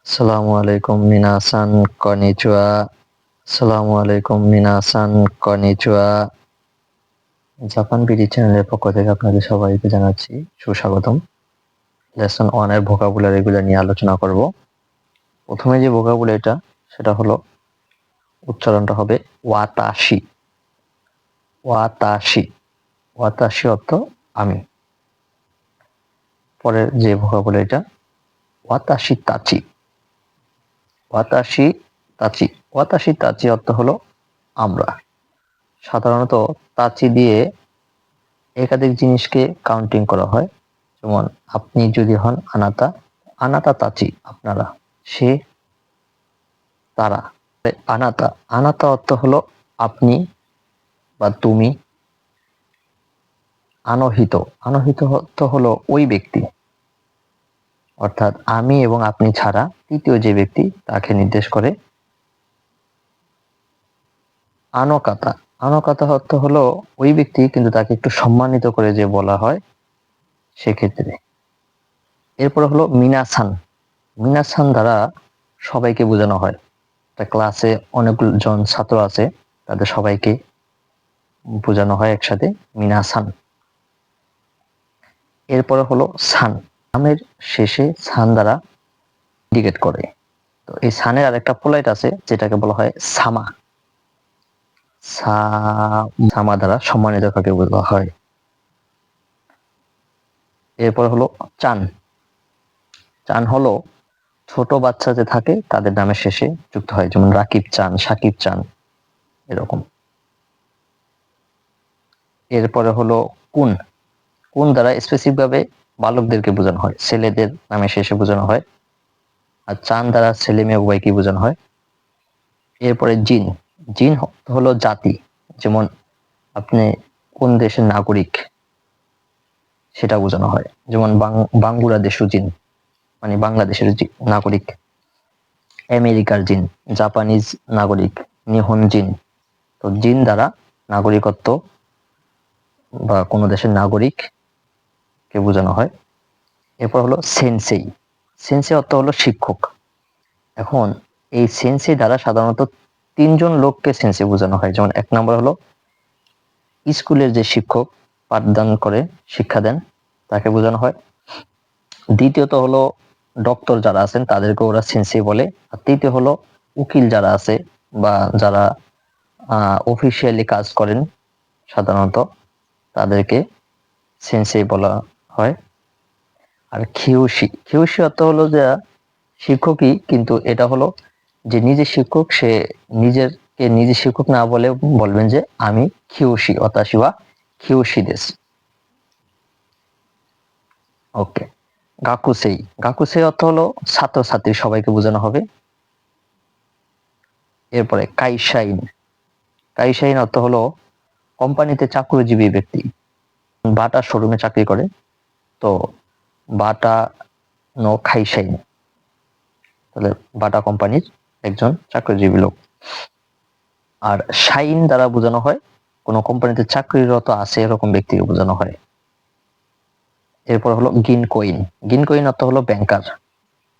আসসালামু আলাইকুম মিনাসান কনিচুয়া। আসসালামু আলাইকুম মিনাসান কনিচুয়া। জাপান বিডি চ্যানেলের পক্ষ থেকে আপনাদের সবাইকে জানাচ্ছি সুস্বাগতম। লেসন 1 এর ভোকাবুলারি গুলো নিয়ে আলোচনা করব। প্রথমে যে ভোকাবুলারিটা সেটা হলো উচ্চারণটা হবে ওয়াতাশি। ওয়াতাশি ওয়াতাশি অর্থ আমি। পরের যে ভোকাবুলারিটা ওয়াতাশি তাচি। ওয়াতাশি তাচি ওয়াতাশি তাচি অর্থ হলো আমরা। সাধারণত তাচি দিয়ে একাধিক জিনিসকে কাউন্টিং করা হয়। যেমন আপনি যদি হন আনাতা, আনাতা তাচি আপনারা, সে তারা। আনাতা আনাতা অর্থ হলো আপনি বা তুমি। আনহিত আনহিত অর্থ হলো ওই ব্যক্তি, অর্থাৎ আমি এবং আপনি ছাড়া তৃতীয় যে ব্যক্তি তাকে নির্দেশ করে। আনকাতা আনকাতা অর্থ হলো ওই ব্যক্তি কিন্তু তাকে একটু সম্মানিত করে যে বলা হয় সেক্ষেত্রে। এরপর হলো মিনাসান। মিনাসান দ্বারা সবাইকে বোঝানো হয়। একটা ক্লাসে অনেকজন ছাত্র আছে, তাদের সবাইকে বোঝানো হয় একসাথে মিনাসান। এরপরে হলো সান। নামের শেষে সান দ্বারা ইন্ডিকেট করে। তো এই সানের আরেকটা পোলাইট আছে যেটাকে বলা হয় সামা। সামা দ্বারা সম্মানিত কাকে বলা হয়। এরপর হলো চান। চান হলো ছোট বাচ্চা যে থাকে তাদের নামের শেষে যুক্ত হয়, যেমন রাকিব চান, সাকিব চান, এরকম। এরপরে হলো কুন। কুন দ্বারা স্পেসিফিক ভাবে বালকদেরকে বোঝানো হয়, ছেলেদের নামে শেষে বোঝানো হয়। আর চান দ্বারা ছেলে মেয়ে উভয়কে বোঝানো হয়। এরপরে জিন। জিন হলো জাতি, যেমন আপনি কোন দেশের নাগরিক সেটা বোঝানো হয়। যেমন বাংলাদেশু জিন মানে বাংলাদেশের নাগরিক। আমেরিকার জিন, জাপানিজ নাগরিক, নিহন জিন। তো জিন দ্বারা নাগরিকত্ব বা কোনো দেশের নাগরিক কে বোঝানো হয়। এরপর হলো সেনসেই। সেন্সেই অর্থ হলো শিক্ষক। এখন এই সেন্সেই দ্বারা সাধারণত 3 জন লোককে সেন্সেই বোঝানো হয়। যেমন 1 নম্বর হলো স্কুলের যে শিক্ষক পাঠদান করে, শিক্ষা দেন, তাকে বোঝানো হয়। দ্বিতীয়ত হলো ডক্টর যারা আছেন তাদেরকে ওরা সেন্সেই বলে। আর তৃতীয় হলো উকিল যারা আছে বা যারা অফিসিয়ালি কাজ করেন সাধারণত, তাদেরকে সেন্সেই বলা হয়। আর খিউশি অর্থ হলো যে শিক্ষকই, কিন্তু এটা হলো যে নিজে শিক্ষক, সে নিজে শিক্ষক না বলে বলবেন যে আমি খিউশি অতাশি বা খিউশি দেশ। ওকে। গাকুসেই অর্থ হলো ছাত্রছাত্রী, সবাইকে বোঝানো হবে। এরপরে কাইশাইন অর্থ হলো কোম্পানিতে চাকরিজীবী ব্যক্তি। বাটা শোরুমে চাকরি করে, তো বাটা নো খাইশাইন, তাহলে বাটা কোম্পানির একজন চাকরিজীবী লোক। আর শাইন দ্বারা বোঝানো হয় কোনো কোম্পানিতে চাকরিরত আছে এরকম ব্যক্তিকে বোঝানো হয়। এরপর হলো গিনকোইন। গিনকোইন অর্থ হলো ব্যাংকার।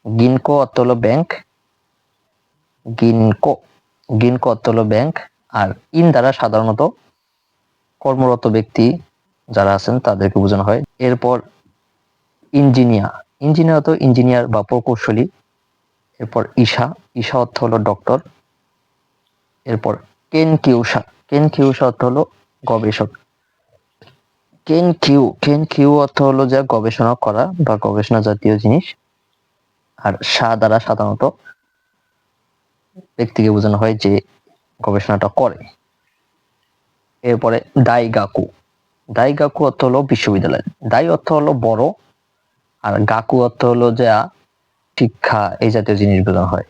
গিনকো অর্থ হলো ব্যাংক। গিনকো গিনকো অর্থ হলো ব্যাংক। আর ইন দ্বারা সাধারণত কর্মরত ব্যক্তি যারা আছেন তাদেরকে বোঝানো হয়। এরপর ইঞ্জিনিয়ার অর্থ ইঞ্জিনিয়ার বা প্রকৌশলী। এরপর ঈশা অর্থ হলো ডক্টর। এরপর কেন কিউসা অর্থ হলো গবেষক। কেন কিউ অর্থ হলো যা গবেষণা করা বা গবেষণা জাতীয় জিনিস। আর দ্বারা সাধারণত ব্যক্তিকে বোঝানো হয় যে গবেষণাটা করে। এরপরে দাইগাকু অর্থ হলো বিশ্ববিদ্যালয়। দাই অর্থ হলো বড়, আর গাকু অর্থ হলো যা শিক্ষা, এই জাতীয় জিনিস বোঝানো হয়।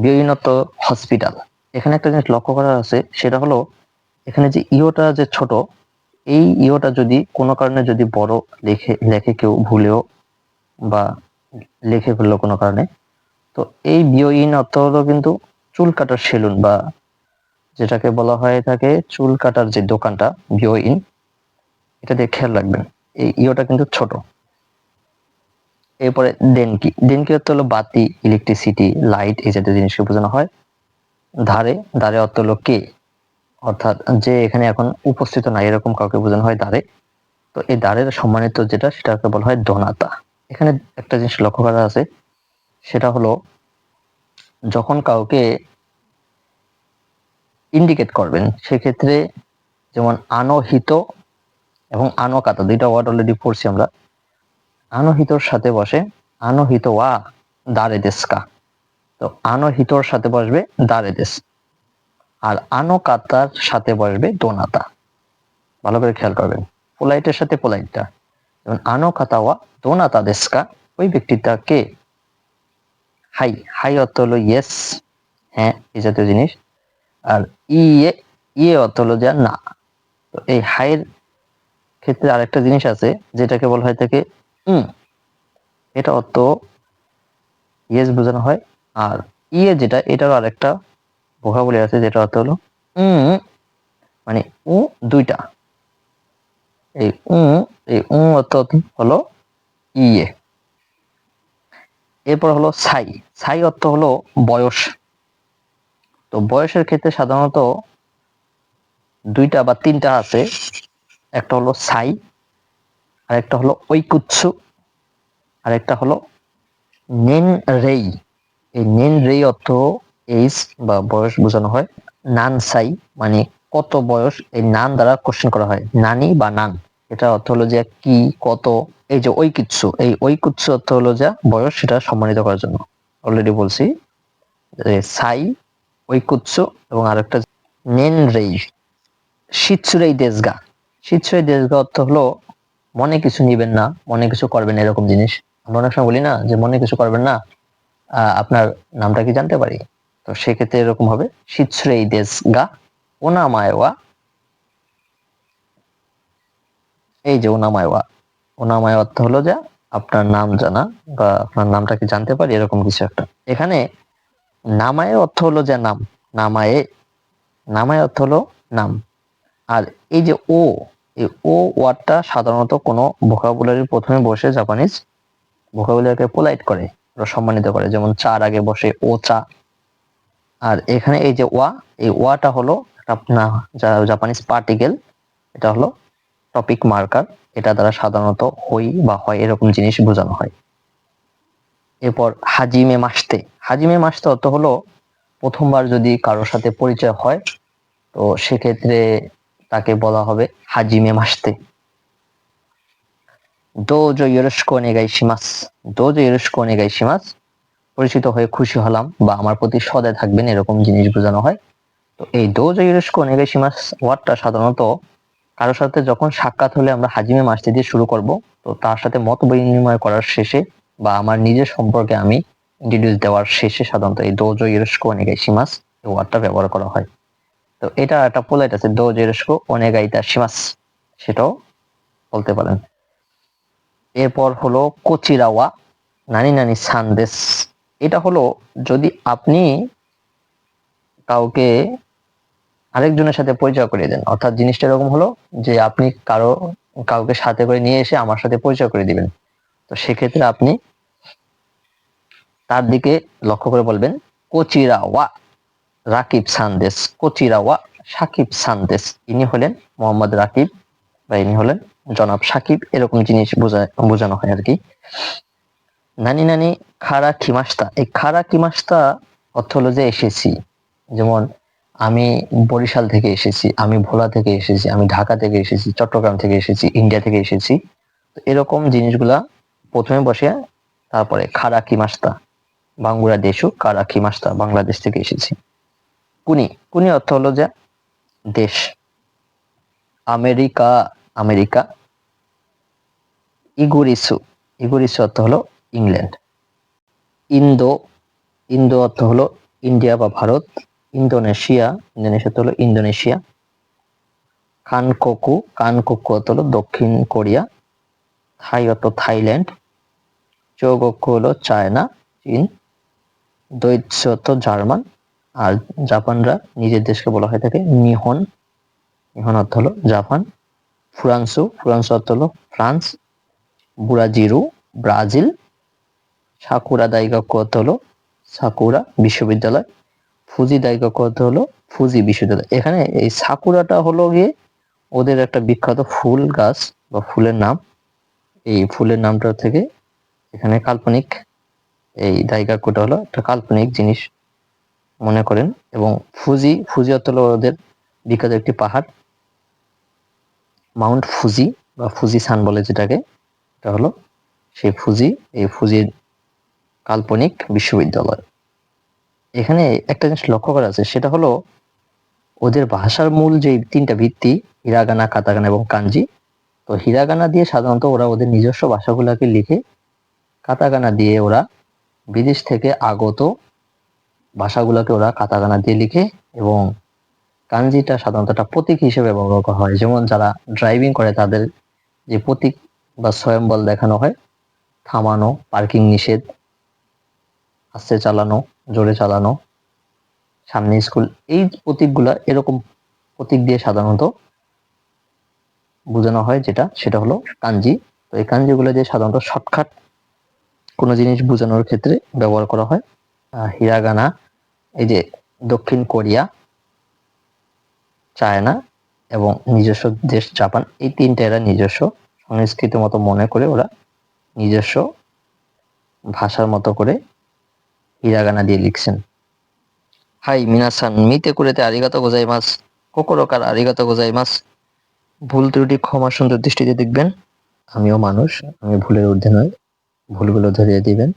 বিওইন অর্থ হসপিটাল। এখানে একটা জিনিস লক্ষ্য করার আছে, সেটা হলো এখানে যে ইওটা যে ছোট, এই ইওটা যদি কোনো কারণে যদি বড় লেখে কেউ ভুলেও বা লিখে ফেললো কোনো কারণে, তো এই বিওইন অর্থ হলো কিন্তু চুল কাটার সেলুন বা যেটাকে বলা হয়ে থাকে চুল কাটার যে দোকানটা বিওইন, এটা দিয়ে খেয়াল রাখবেন এই ইওটা কিন্তু ছোট। এরপরে ডেনকি, ডেনকি অর্থ হলো বাতি, ইলেকট্রিসিটি, লাইট এই জাতীয় জিনিসকে বোঝানো হয়। ধারে, ধারে অর্থ হলো কে, অর্থাৎ যে এখানে এখন উপস্থিত নাই এরকম কাউকে বোঝানো হয় দ্বারে। তো এই দ্বারের সম্মানিত যেটা সেটাকে বলা হয় দোনাতা। এখানে একটা জিনিস লক্ষ্য করা আছে, সেটা হলো যখন কাউকে ইন্ডিকেট করবেন সেক্ষেত্রে যেমন আনহিত এবং আনকাতা দুইটা ওয়ার্ড অলরেডি পড়ছি আমরা। আনহিতর সাথে বসে আনহিত ওয়া দারে দেশকা, তো আনহিতর সাথে বসবে দারে দেশ, আর আনকাতার সাথে বসবে দোনাতা। ভালো করে খেয়াল করবেন, পোলাইটের সাথে পোলাইটটা, যেমন আনকাতা ওয়া দোনাতা দেশকা, ওই ব্যক্তিটা কে। হাই, হাই অর্থ হলো ইয়েস, হ্যাঁ এই জাতীয় জিনিস। আর ইয়ে, ইয়ে অর্থ হলো যা না। তো এই হাইয়ের ক্ষেত্রে আরেকটা জিনিস আছে যেটাকে বলা হয় থাকে এটা অর্থ ইয়েস বোঝানো হয়। আর ইয়ে যেটা, এটারও আরেকটা ভোকাবুলারি আছে যেটা অর্থ হলো মানে দুইটা। এই এই অর্থ হলো ইয়ে। এরপর হলো সাই, সাই অর্থ হলো বয়স। তো বয়সের ক্ষেত্রে সাধারণত দুইটা বা তিনটা আছে, একটা হলো সাই, আর একটা হলো ঐকুৎসু, আর একটা হলো নেন রেই। এই নেন রেই অর্থ এইজ বা বয়স বোঝানো হয়। নান সাই মানে কত বয়স, এই নান দ্বারা কোশ্চেন করা হয়, নানি বা নান, এটা অর্থ হলো যে কি কত। এই যে ঐকুৎসু, এই ঐকুৎসু অর্থ হলো যা বয়স, সেটা সম্মানিত করার জন্য। অলরেডি বলছি সাই, ঐকুৎসু এবং আরেকটা নেন রেই। শীতসুরেই দেশগা, শীতসুরেই দেশগা অর্থ হলো মনে কিছু নিবেন না, মনে কিছু করবেন না, এরকম জিনিস। আমরা অনেক সময় বলি না যে মনে কিছু করবেন না, আপনার নামটা কি জানতে পারি? তো সেক্ষেত্রে এরকম হবে শীতসুরেই দেশগা ওনামায়ওয়া। এই যে ওনামায়ওয়া, ওনামায় অর্থ হলো যে আপনার নাম জানা বা আপনার নামটা কি জানতে পারি, এরকম কিছু একটা। এখানে নামায়ে অর্থ হলো যে নাম, নামায়ে, নামায়ে অর্থ হলো নাম। আর এই যে ও, এই ও ওয়ার্ডটা সাধারণত কোনো ভোকাবুলারির প্রথমে বসে জাপানিজ ভোকাবুলারিকে পোলাইট করে, সম্মানিত করে, যেমন চার আগে বসে ও চা। আর এখানে এই যে ওয়া, এই ওয়াটা হলো আপনার জাপানিজ পার্টিকেল, এটা হলো টপিক মার্কার, এটা দ্বারা সাধারণত হই বা হয় এরকম জিনিস বোঝানো হয়। এরপর হাজিমে মাসতে, হাজিমে মাসতে অর্থ হলো প্রথমবার যদি কারোর সাথে পরিচয় হয় তো সেক্ষেত্রে তাকে বলা হবে হাজিমে মাসতে। দোজো ইয়োরোশিকু ওনেগাইশিমাস, দোজো ইয়োরোশিকু ওনেগাইশিমাস, পরিচিত হয়ে খুশি হলাম বা আমার প্রতি সদয় থাকবেন, এরকম জিনিস বোঝানো হয়। তো এই দোজো ইয়োরোশিকু ওনেগাইশিমাস ওয়ার্ডটা সাধারণত কারোর সাথে যখন সাক্ষাৎ হলে আমরা হাজিমে মাসতে দিয়ে শুরু করব, তো তার সাথে মত বিনিময় করার শেষে বা আমার নিজের সম্পর্কে আমি ইন্ট্রোডিউস দেওয়ার শেষে সাধারণত এই দোজো ইয়োরোশিকু ওনেগাইশিমাস এই ওয়ার্ডটা ব্যবহার করা হয়। তো এটা একটা পোলাইট আছে, দোজো ইয়োরোশিকু ওনেগাইতাশিমাস, সেটাও বলতে পারেন। এরপর হলো কোচিরাওয়া নানি নানি সান্দেশ। এটা হলো যদি আপনি কাউকে আরেকজনের সাথে পরিচয় করিয়ে দেন, অর্থাৎ জিনিসটা এরকম হলো যে আপনি কাউকে সাথে করে নিয়ে এসে আমার সাথে পরিচয় করে দিবেন, তো সেক্ষেত্রে আপনি তার দিকে লক্ষ্য করে বলবেন কোচিরাওয়া রাকিব সান্দেশ, কোচিরাওয়া সাকিব সান্দেশ। ইনি হলেন মোহাম্মদ রাকিব বা ইনি হলেন জনাব সাকিব, এরকম জিনিস বোঝানো হয় আর কি। নানি নানি খারা খিমাস্তা, এই খারা কিমাস্তা অর্থ হলো যে এসেছি, যেমন আমি বরিশাল থেকে এসেছি, আমি ভোলা থেকে এসেছি, আমি ঢাকা থেকে এসেছি, চট্টগ্রাম থেকে এসেছি, ইন্ডিয়া থেকে এসেছি। এরকম জিনিসগুলা প্রথমে বসে, তারপরে খারা কিমাস্তা বাংলাদেশু, কারা খিমাস্তা বাংলাদেশ থেকে এসেছি। কুনি, কুনি অর্থ হলো যে দেশ। America, America. ইগুরিসু, ইগুরিসু অর্থ হলো ইংল্যান্ড। ইন্দো, ইন্দো অর্থ হলো ইন্ডিয়া বা ভারত। ইন্দোনেশিয়া, ইন্দোনেশিয়া অর্থ হলো ইন্দোনেশিয়া। কানকোকু, কানকোকু অর্থ হলো দক্ষিণ কোরিয়া। থাই অর্থ থাইল্যান্ড। চৌগোকু হলো চায়না, চীন। দৈত্য অর্থ জার্মান। আর জাপানরা নিজের দেশকে বলা হয় থাকে নিহন, নিহন অর্থ হলো জাপান। ফুরান্সু, ফুরান্সু অর্থ হলো ফ্রান্স। ব্রাজিরু, ব্রাজিল। সাকুরা দাইগাক্কু অর্থ হলো সাকুরা বিশ্ববিদ্যালয়, ফুজি দাইগাক্কু অর্থ হলো ফুজি বিশ্ববিদ্যালয়। এখানে এই সাকুরাটা হলো গিয়ে ওদের একটা বিখ্যাত ফুল গাছ বা ফুলের নাম। এই ফুলের নামটা থেকে এখানে কাল্পনিক এই দাইগাক্কুটা হলো একটা কাল্পনিক জিনিস মনে করেন। এবং ফুজি অর্থ হলো ওদের বিখ্যাত একটি পাহাড়, মাউন্ট ফুজি বা ফুজি সান বলে যেটাকে, এটা হলো সেই ফুজি, এই ফুজির কাল্পনিক বিশ্ববিদ্যালয়। এখানে একটা জিনিস লক্ষ্য করা আছে, সেটা হলো ওদের ভাষার মূল যে তিনটা ভিত্তি, হিরাগানা, কাতাকানা এবং কাঞ্জি। তো হিরাগানা দিয়ে সাধারণত ওরা ওদের নিজস্ব ভাষাগুলোকে লিখে, কাতাকানা দিয়ে ওরা বিদেশ থেকে আগত ভাষাগুলোকে ওরা কাতাকানা দিয়ে লিখে, এবং কাঞ্জিটা সাধারণত একটা প্রতীক হিসেবে ব্যবহার করা হয়। যেমন যারা ড্রাইভিং করে তাদের যে প্রতীক বা স্বয়ম্বল দেখানো হয়, থামানো, পার্কিং নিষেধ, আস্তে চালানো, জোরে চালানো, সামনে স্কুল, এই প্রতীকগুলা এরকম প্রতীক দিয়ে সাধারণত বোঝানো হয়, সেটা হলো কাঞ্জি। তো এই কাঞ্জিগুলো দিয়ে সাধারণত শর্টকাট কোনো জিনিস বোঝানোর ক্ষেত্রে ব্যবহার করা হয়। হিরাগানা, এই যে দক্ষিণ কোরিয়া, চায়না এবং নিজস্ব দেশ জাপান, এই তিনটা এরা নিজস্ব সংস্কৃতির মতো মনে করে ওরা নিজস্ব ভাষার মতো করে হিরাগানা দিয়ে লিখছেন। হাই মিনাসান, মিতে কুরেতে আরিগাতো গোজাইমাস, কোকোরো কারা আরিগাতো গোজাইমাস। ভুল ত্রুটি ক্ষমা সুন্দর দৃষ্টিতে দেখবেন। আমিও মানুষ, আমি ভুলের ঊর্ধ্বে নই, ভুলগুলো ধরিয়ে দিবেন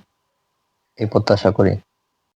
এই প্রত্যাশা করি।